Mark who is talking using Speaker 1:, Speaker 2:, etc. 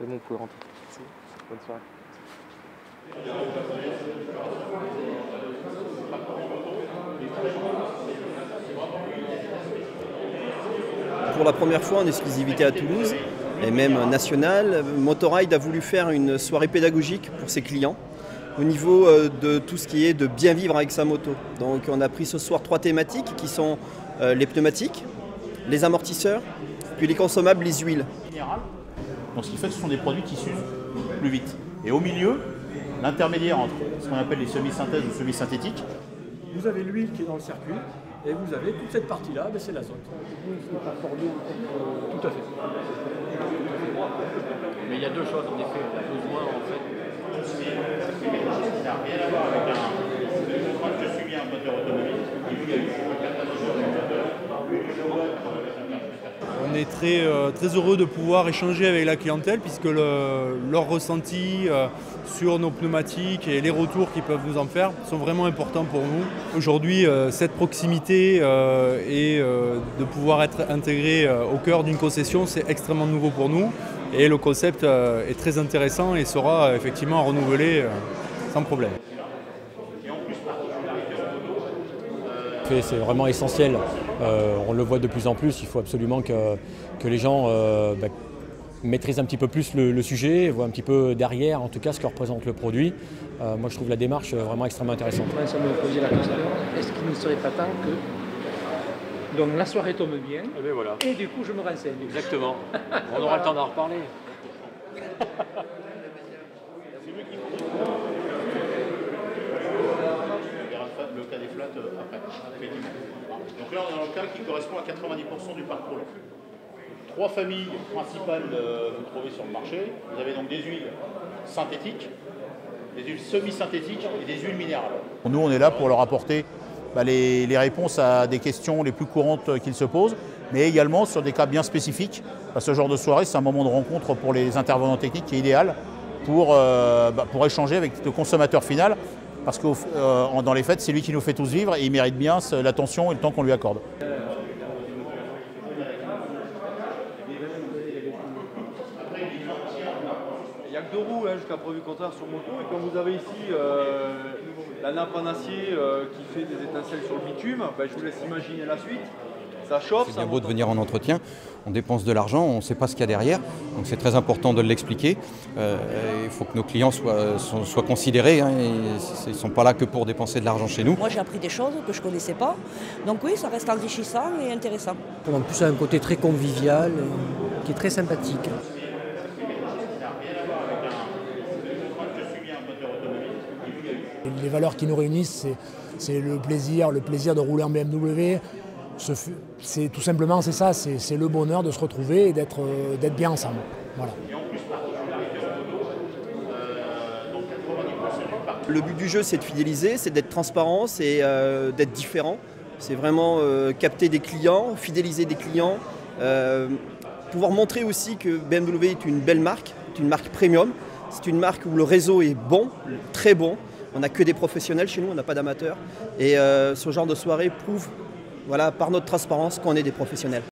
Speaker 1: C'est bon, vous pouvez rentrer. Merci. Bonne soirée.
Speaker 2: Pour la première fois en exclusivité à Toulouse, et même nationale, Motorride a voulu faire une soirée pédagogique pour ses clients au niveau de tout ce qui est de bien vivre avec sa moto. Donc on a pris ce soir 3 thématiques qui sont les pneumatiques, les amortisseurs, puis les consommables, les huiles.
Speaker 3: Donc ce qui fait que ce sont des produits qui s'usent plus vite. Et au milieu, l'intermédiaire entre ce qu'on appelle les semi-synthèses ou semi-synthétiques.
Speaker 4: Vous avez l'huile qui est dans le circuit et vous avez toute cette partie-là, c'est l'azote. Tout à fait.
Speaker 5: Mais il y a deux choses en effet. On a besoin en fait.
Speaker 3: Ça n'a rien à voir avec quand je suis bien un moteur automobile.
Speaker 6: On est très heureux de pouvoir échanger avec la clientèle puisque leurs ressentis sur nos pneumatiques et les retours qu'ils peuvent nous en faire sont vraiment importants pour nous. Aujourd'hui, cette proximité et de pouvoir être intégré au cœur d'une concession, c'est extrêmement nouveau pour nous. Et le concept est très intéressant et sera effectivement renouvelé sans problème.
Speaker 7: C'est vraiment essentiel, on le voit de plus en plus, il faut absolument que les gens maîtrisent un petit peu plus le sujet, voient un petit peu derrière en tout cas ce que représente le produit. Moi je trouve la démarche vraiment extrêmement intéressante.
Speaker 5: Ça me posait la question, est-ce qu'il ne serait pas temps que donc la soirée tombe bien
Speaker 1: Voilà.
Speaker 5: et du coup je me renseigne.
Speaker 1: Exactement. On aura le temps d'en reparler.
Speaker 3: Le cas des flats après. Donc là, on est dans le cas qui correspond à 90% du parc roulant. 3 familles principales vous trouvez sur le marché. Vous avez donc des huiles synthétiques, des huiles semi-synthétiques et des huiles minérales. Nous, on est là pour leur apporter les réponses à des questions les plus courantes qu'ils se posent, mais également sur des cas bien spécifiques. Ce genre de soirée, c'est un moment de rencontre pour les intervenants techniques qui est idéal pour échanger avec le consommateur final. Parce que dans les faits, c'est lui qui nous fait tous vivre et il mérite bien l'attention et le temps qu'on lui accorde.
Speaker 6: Il n'y a que 2 roues jusqu'à preuve du contraire sur moto. Et quand vous avez ici la nappe en acier qui fait des étincelles sur le bitume, je vous laisse imaginer la suite. Ça chauffe.
Speaker 8: C'est bien beau de venir en entretien, on dépense de l'argent, on ne sait pas ce qu'il y a derrière, donc c'est très important de l'expliquer. Il faut que nos clients soient considérés, ils ne sont pas là que pour dépenser de l'argent chez nous.
Speaker 9: Moi j'ai appris des choses que je ne connaissais pas, donc oui ça reste enrichissant et intéressant.
Speaker 10: En plus ça a un côté très convivial, qui est très sympathique.
Speaker 4: Les valeurs qui nous réunissent, c'est le plaisir de rouler en BMW. C'est tout simplement ça, c'est le bonheur de se retrouver et d'être bien ensemble. Voilà.
Speaker 2: Le but du jeu, c'est de fidéliser, c'est d'être transparent, c'est d'être différent. C'est vraiment capter des clients, fidéliser des clients, pouvoir montrer aussi que BMW est une belle marque, une marque premium. C'est une marque où le réseau est bon, très bon. On n'a que des professionnels chez nous, on n'a pas d'amateurs. Et ce genre de soirée prouve, par notre transparence, qu'on est des professionnels.